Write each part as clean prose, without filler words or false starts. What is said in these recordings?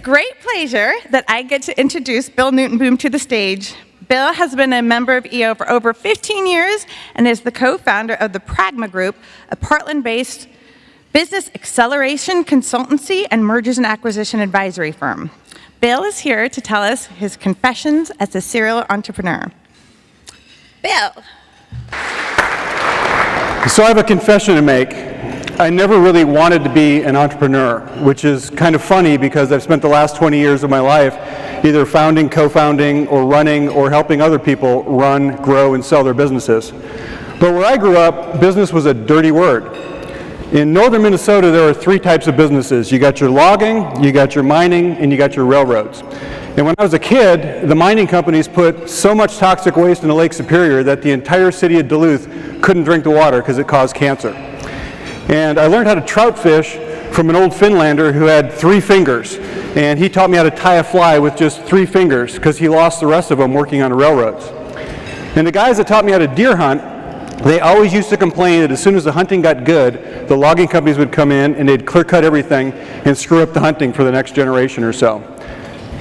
with great pleasure that I get to introduce Bill NootenBoom to the stage. Bill has been a member of EO for over 15 years and is the co-founder of the Pragma Group, a Portland-based business acceleration, consultancy, and mergers and acquisition advisory firm. Bill is here to tell us his confessions as a serial entrepreneur. Bill. So I have a confession to make. I never really wanted to be an entrepreneur, which is kind of funny because I've spent the last 20 years of my life either founding, co-founding, or running, or helping other people run, grow, and sell their businesses. But where I grew up, business was a dirty word. In northern Minnesota, there are three types of businesses. You got your logging, you got your mining, and you got your railroads. And when I was a kid, the mining companies put so much toxic waste into Lake Superior that the entire city of Duluth couldn't drink the water because it caused cancer. And I learned how to trout fish from an old Finlander who had 3 fingers. And he taught me how to tie a fly with just 3 fingers because he lost the rest of them working on the railroads. And the guys that taught me how to deer hunt, they always used to complain that as soon as the hunting got good, the logging companies would come in and they'd clear cut everything and screw up the hunting for the next generation or so.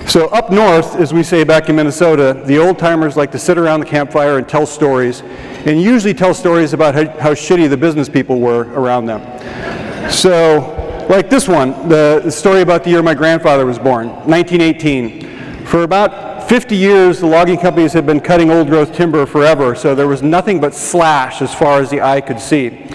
So up north, as we say back in Minnesota, the old timers like to sit around the campfire and tell stories, and usually tell stories about how shitty the business people were around them. So, like this one, the story about the year my grandfather was born, 1918. For about 50 years, the logging companies had been cutting old growth timber forever, so there was nothing but slash as far as the eye could see.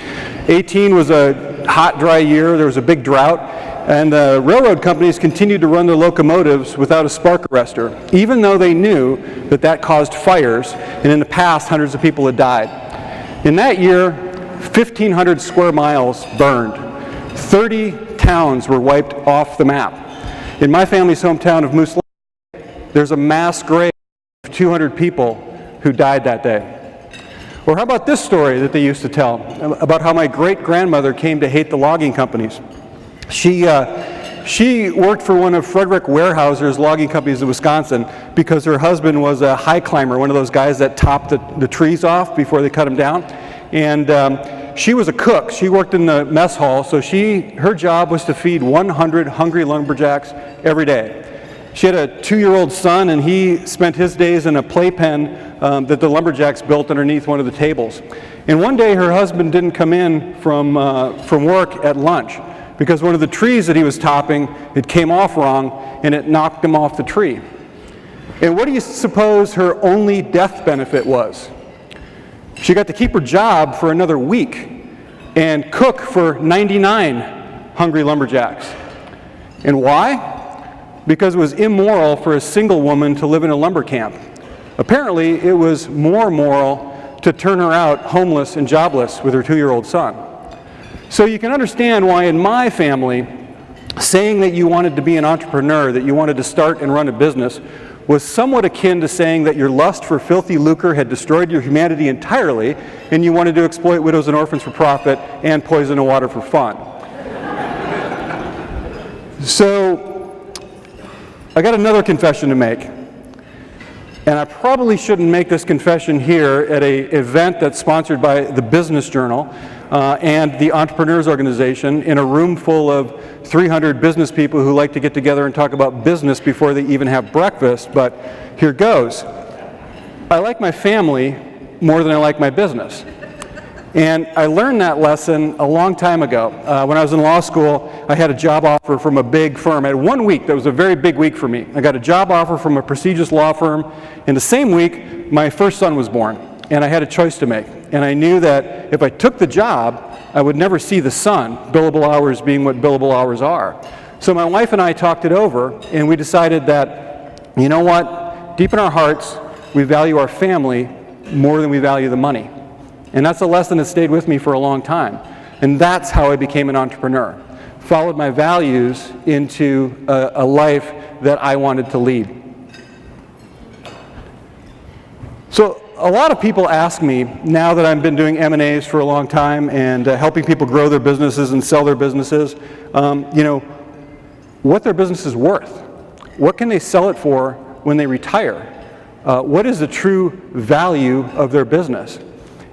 18 was a hot, dry year. There was a big drought. And the railroad companies continued to run their locomotives without a spark arrestor, even though they knew that that caused fires, and in the past, hundreds of people had died. In that year, 1,500 square miles burned. 30 towns were wiped off the map. In my family's hometown of Moose Lake, there's a mass grave of 200 people who died that day. Or how about this story that they used to tell about how my great-grandmother came to hate the logging companies. She worked for one of Frederick Weyerhaeuser's logging companies in Wisconsin because her husband was a high climber, one of those guys that topped the trees off before they cut them down. And she was a cook. She worked in the mess hall, so her job was to feed 100 hungry lumberjacks every day. She had a 2-year-old son, and he spent his days in a playpen that the lumberjacks built underneath one of the tables. And one day her husband didn't come in from work at lunch, because one of the trees that he was topping, it came off wrong, and it knocked him off the tree. And what do you suppose her only death benefit was? She got to keep her job for another week and cook for 99 hungry lumberjacks. And why? Because it was immoral for a single woman to live in a lumber camp. Apparently, it was more moral to turn her out homeless and jobless with her 2-year-old son. So you can understand why in my family, saying that you wanted to be an entrepreneur, that you wanted to start and run a business, was somewhat akin to saying that your lust for filthy lucre had destroyed your humanity entirely, and you wanted to exploit widows and orphans for profit and poison the water for fun. So I got another confession to make. And I probably shouldn't make this confession here at an event that's sponsored by the Business Journal and the Entrepreneurs Organization in a room full of 300 business people who like to get together and talk about business before they even have breakfast, but here goes. I like my family more than I like my business. And I learned that lesson a long time ago. When I was in law school, I had a job offer from a big firm. I had 1 week that was a very big week for me. I got a job offer from a prestigious law firm. In the same week, my first son was born, and I had a choice to make. And I knew that if I took the job, I would never see the son, billable hours being what billable hours are. So my wife and I talked it over, and we decided that, you know what, deep in our hearts, we value our family more than we value the money. And that's a lesson that stayed with me for a long time. And that's how I became an entrepreneur. Followed my values into a life that I wanted to lead. So a lot of people ask me, now that I've been doing M&As for a long time and helping people grow their businesses and sell their businesses, what their business is worth. What can they sell it for when they retire? What is the true value of their business?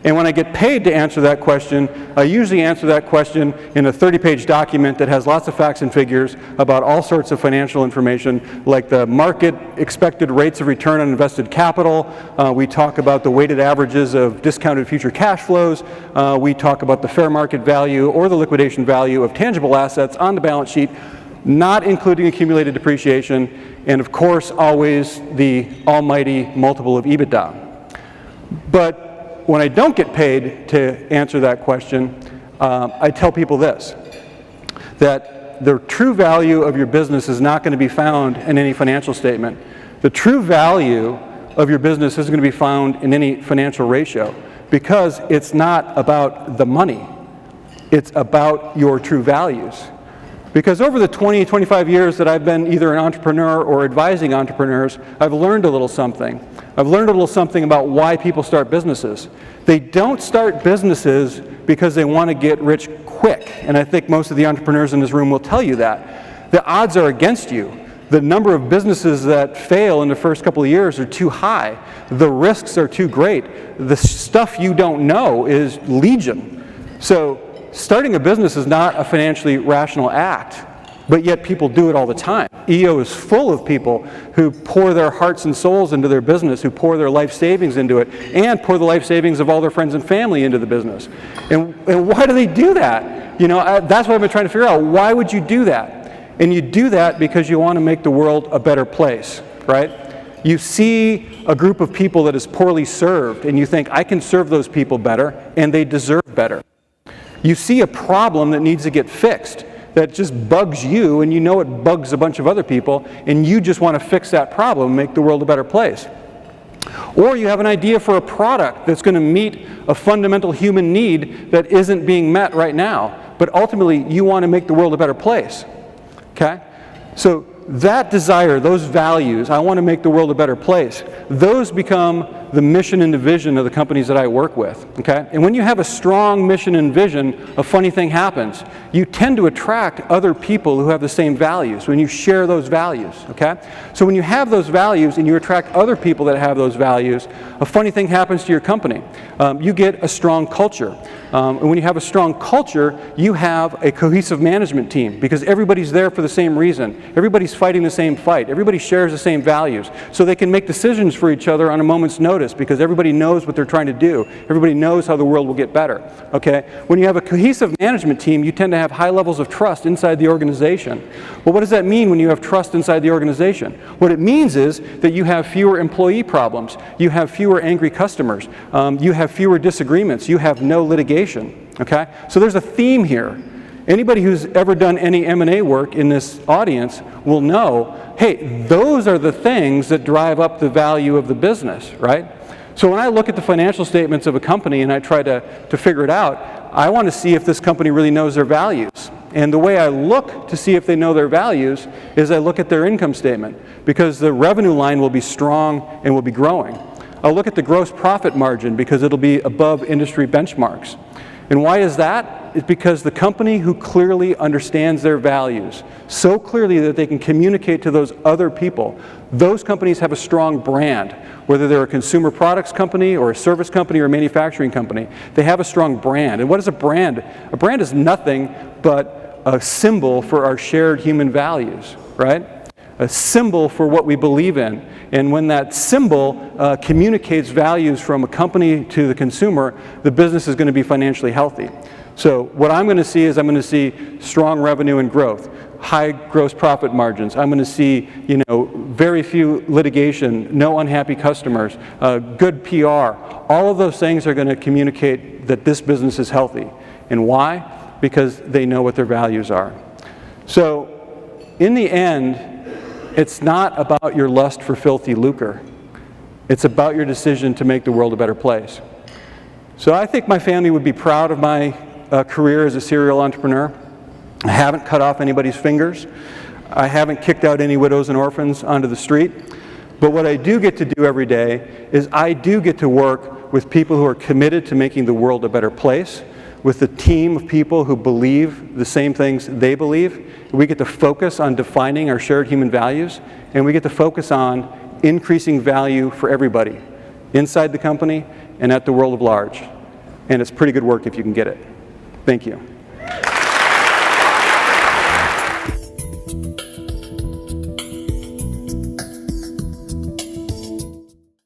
And when I get paid to answer that question, I usually answer that question in a 30-page document that has lots of facts and figures about all sorts of financial information, like the market expected rates of return on invested capital. We talk about the weighted averages of discounted future cash flows. We talk about the fair market value or the liquidation value of tangible assets on the balance sheet, not including accumulated depreciation, and of course, always the almighty multiple of EBITDA. But when I don't get paid to answer that question, I tell people this, that the true value of your business is not going to be found in any financial statement. The true value of your business isn't going to be found in any financial ratio, because it's not about the money. It's about your true values. Because over the 20, 25 years that I've been either an entrepreneur or advising entrepreneurs, I've learned a little something. I've learned a little something about why people start businesses. They don't start businesses because they want to get rich quick. And I think most of the entrepreneurs in this room will tell you that. The odds are against you. The number of businesses that fail in the first couple of years are too high. The risks are too great. The stuff you don't know is legion. So starting a business is not a financially rational act, but yet people do it all the time. EO is full of people who pour their hearts and souls into their business, who pour their life savings into it, and pour the life savings of all their friends and family into the business. And why do they do that? You know, that's what I've been trying to figure out. Why would you do that? And you do that because you want to make the world a better place, right? You see a group of people that is poorly served, and you think, I can serve those people better, and they deserve better. You see a problem that needs to get fixed that just bugs you, and you know it bugs a bunch of other people, and you just want to fix that problem and make the world a better place. Or you have an idea for a product that's going to meet a fundamental human need that isn't being met right now, but ultimately you want to make the world a better place. Okay? So that desire, those values, I want to make the world a better place, those become the mission and the vision of the companies that I work with, okay? And when you have a strong mission and vision, a funny thing happens. You tend to attract other people who have the same values when you share those values, okay? So when you have those values and you attract other people that have those values, a funny thing happens to your company. You get a strong culture. And when you have a strong culture, you have a cohesive management team because everybody's there for the same reason. Everybody's fighting the same fight. Everybody shares the same values. So they can make decisions for each other on a moment's notice because everybody knows what they're trying to do. Everybody knows how the world will get better. Okay? When you have a cohesive management team, you tend to have high levels of trust inside the organization. Well, what does that mean when you have trust inside the organization? What it means is that you have fewer employee problems. You have fewer angry customers. You have fewer disagreements. You have no litigation. Okay? So there's a theme here. Anybody who's ever done any M&A work in this audience will know, hey, those are the things that drive up the value of the business, right? So when I look at the financial statements of a company and I try to figure it out, I want to see if this company really knows their values. And the way I look to see if they know their values is I look at their income statement because the revenue line will be strong and will be growing. I'll look at the gross profit margin because it'll be above industry benchmarks. And why is that? It's because the company who clearly understands their values so clearly that they can communicate to those other people, those companies have a strong brand. Whether they're a consumer products company or a service company or a manufacturing company, they have a strong brand. And what is a brand? A brand is nothing but a symbol for our shared human values, right? A symbol for what we believe in. And when that symbol communicates values from a company to the consumer, the business is going to be financially healthy. So what I'm going to see is I'm going to see strong revenue and growth, high gross profit margins. I'm going to see, very few litigation, no unhappy customers, good PR. All of those things are going to communicate that this business is healthy. And why? Because they know what their values are. So in the end, it's not about your lust for filthy lucre. It's about your decision to make the world a better place. So I think my family would be proud of my career as a serial entrepreneur. I haven't cut off anybody's fingers. I haven't kicked out any widows and orphans onto the street. But what I do get to do every day is I do get to work with people who are committed to making the world a better place, with a team of people who believe the same things they believe. We get to focus on defining our shared human values, and we get to focus on increasing value for everybody, inside the company and at the world at large. and it's pretty good work if you can get it. Thank you.